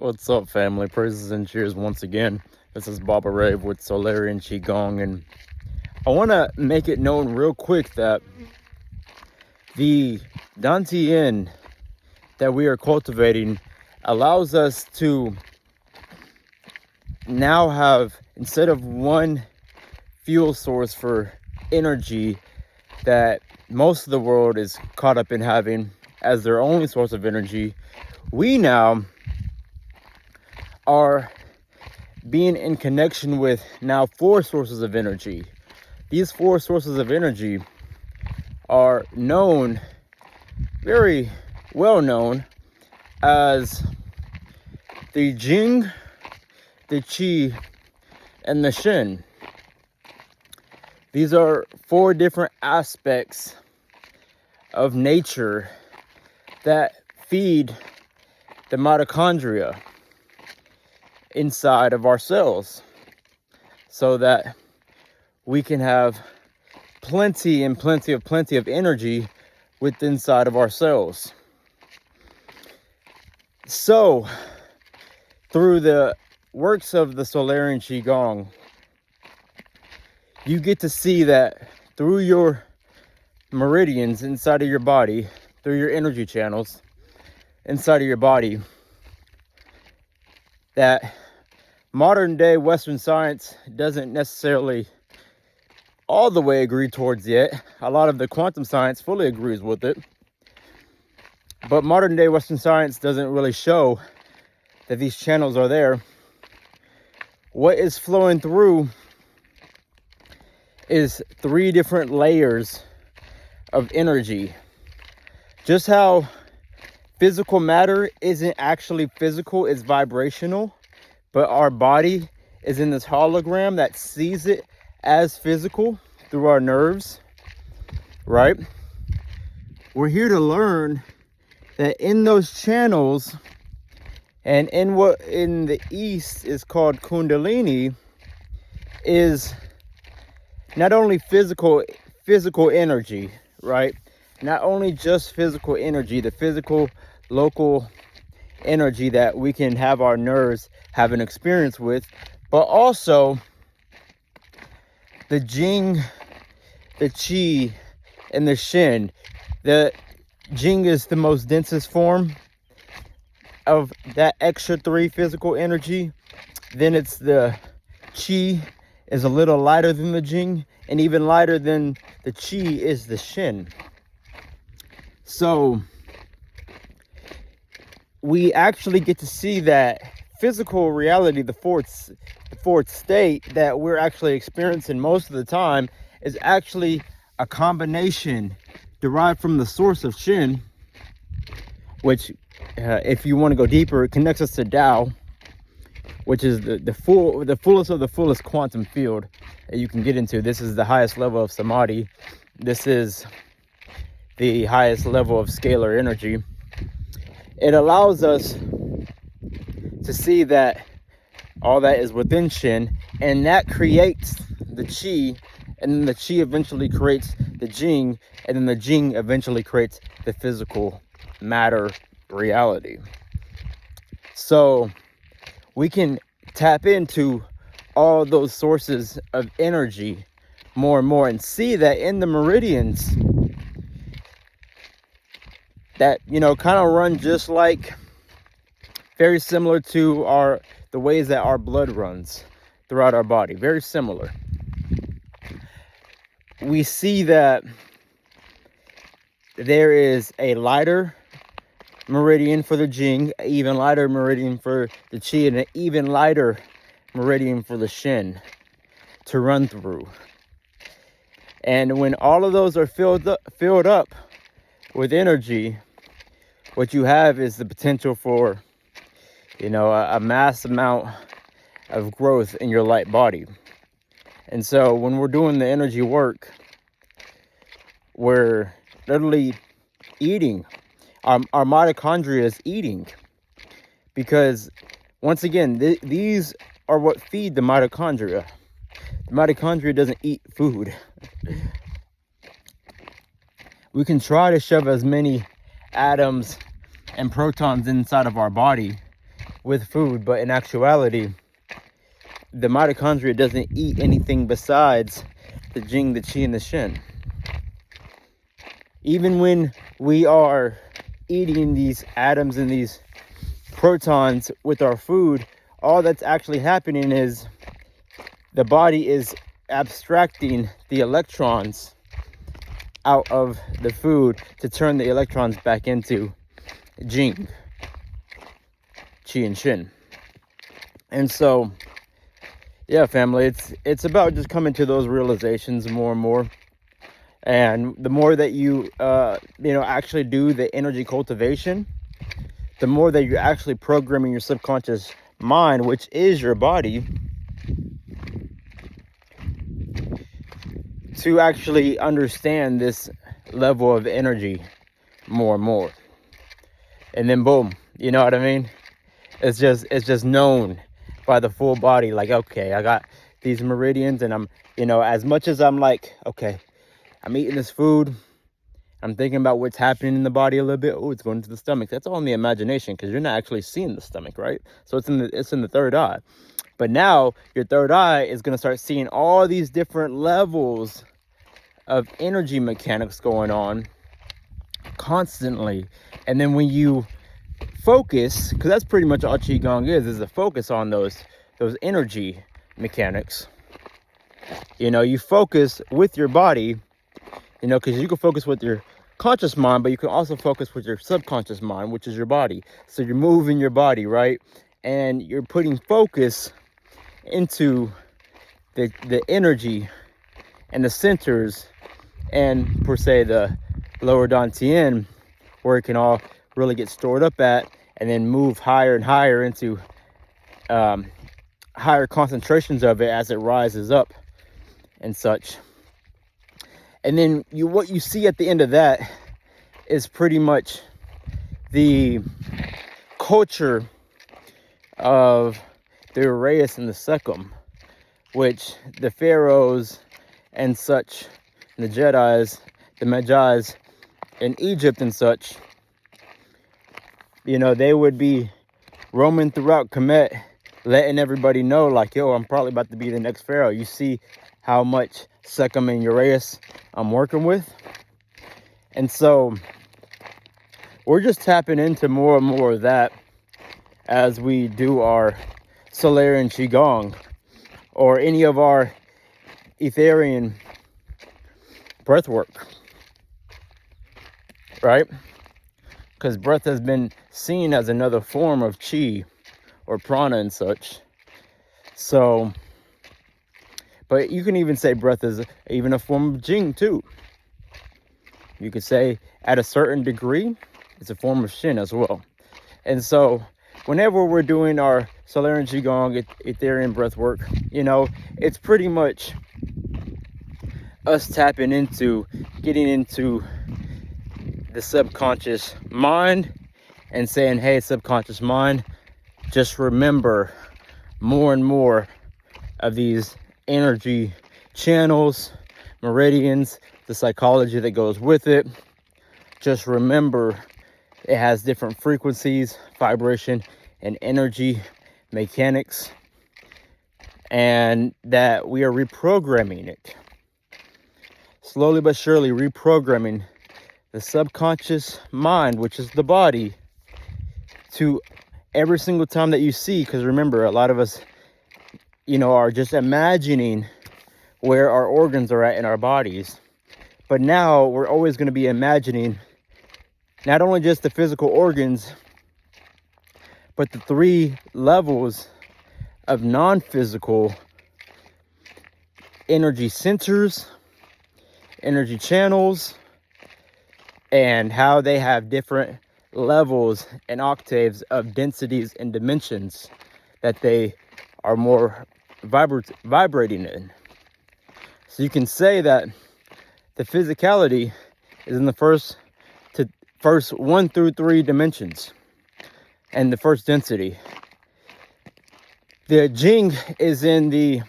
What's up, family? Praises and cheers once again. This is Baba Rave with Solarian Gong, and I want to make it known real quick that the Dantian that we are cultivating allows us to now have, instead of one fuel source for energy that most of the world is caught up in having as their only source of energy, we now are being in connection with now 4 sources of energy. These 4 sources of energy are known, very well known, as the Jing, the Qi, and the Shen. These are 4 different aspects of nature that feed the mitochondria inside of our cells, so that we can have plenty of energy within inside of our cells. So through the works of the Solarian Qigong, you get to see that through your meridians inside of your body, through your energy channels inside of your body, that modern day Western science doesn't necessarily all the way agree towards yet. A lot of the quantum science fully agrees with it, but modern day Western science doesn't really show that these channels are there. What is flowing through is 3 different layers of energy. Just how physical matter isn't actually physical, it's vibrational, but our body is in this hologram that sees it as physical through our nerves, right? We're here to learn that in those channels, and in what in the East is called Kundalini, is not only physical energy, right? Not only just physical energy, the physical local energy that we can have our nerves have an experience with, but also the Jing, the Qi, and the Shen. The Jing is the most densest form of that extra 3 physical energy. Then it's the Qi is a little lighter than the Jing, and even lighter than the Qi is the Shen. So we actually get to see that physical reality, the fourth state that we're actually experiencing most of the time, is actually a combination derived from the source of Shen, which if you want to go deeper, it connects us to Tao, which is the fullest of the fullest quantum field that you can get into. This is the highest level of samadhi. This is the highest level of scalar energy. It allows us to see that all that is within Shen, and that creates the Qi, and then the Qi eventually creates the Jing, and then the Jing eventually creates the physical matter reality. So we can tap into all those sources of energy more and more, and see that in the meridians that, kind of run just like, very similar to the ways that our blood runs throughout our body, very similar. We see that there is a lighter meridian for the Jing, an even lighter meridian for the Qi, and an even lighter meridian for the Shen to run through. And when all of those are filled up with energy, what you have is the potential for, a mass amount of growth in your light body. And so when we're doing the energy work, we're literally eating. Our mitochondria is eating, because once again, these are what feed the mitochondria. The mitochondria doesn't eat food. We can try to shove as many atoms and protons inside of our body with food, but in actuality, the mitochondria doesn't eat anything besides the Jing, the Qi, and the Shen. Even when we are eating these atoms and these protons with our food, all that's actually happening is the body is abstracting the electrons out of the food to turn the electrons back into Jing, Qi, and Shen. And so, yeah, family, it's about just coming to those realizations more and more. And the more that you actually do the energy cultivation, the more that you're actually programming your subconscious mind, which is your body, to actually understand this level of energy more and more. And then boom, you know what I mean? It's just known by the full body, like, okay, I got these meridians, and I'm, as much as I'm like, okay, I'm eating this food, I'm thinking about what's happening in the body a little bit. Oh, it's going to the stomach. That's all in the imagination, because you're not actually seeing the stomach, right? So it's in the third eye. But now your third eye is going to start seeing all these different levels of energy mechanics going on constantly. And then when you focus, because that's pretty much all Qigong is a focus on those energy mechanics. You focus with your body, because you can focus with your conscious mind, but you can also focus with your subconscious mind, which is your body. So you're moving your body, right? And you're putting focus into the energy and the centers, and per se the lower dantian, where it can all really get stored up at, and then move higher and higher into higher concentrations of it as it rises up and such. And then what you see at the end of that is pretty much the culture of the Uraeus and the Secum, which the pharaohs and such, and the Jedis, the Magi's in Egypt and such, they would be roaming throughout Kemet, letting everybody know, like, yo, I'm probably about to be the next pharaoh. You see how much Secum and Uraeus I'm working with? And so we're just tapping into more and more of that as we do our Solarian Qigong or any of our Etherian breath work, right? Because breath has been seen as another form of Qi or prana and such. So, but you can even say breath is even a form of Jing too. You could say at a certain degree, it's a form of Shen as well. And so whenever we're doing our Solarian Qigong, Etherian breath work, it's pretty much us tapping into, getting into the subconscious mind and saying, hey, subconscious mind, just remember more and more of these energy channels, meridians, the psychology that goes with it. Just remember it has different frequencies, vibration, and energy mechanics, and that we are reprogramming it. Slowly but surely reprogramming the subconscious mind, which is the body, to every single time that you see. Because remember, a lot of us, are just imagining where our organs are at in our bodies. But now we're always going to be imagining not only just the physical organs, but the 3 levels of non-physical energy centers, energy channels, and how they have different levels and octaves of densities and dimensions that they are more vibrating in. So you can say that the physicality is in the first 1 through 3 dimensions and the first density. The Jing is in the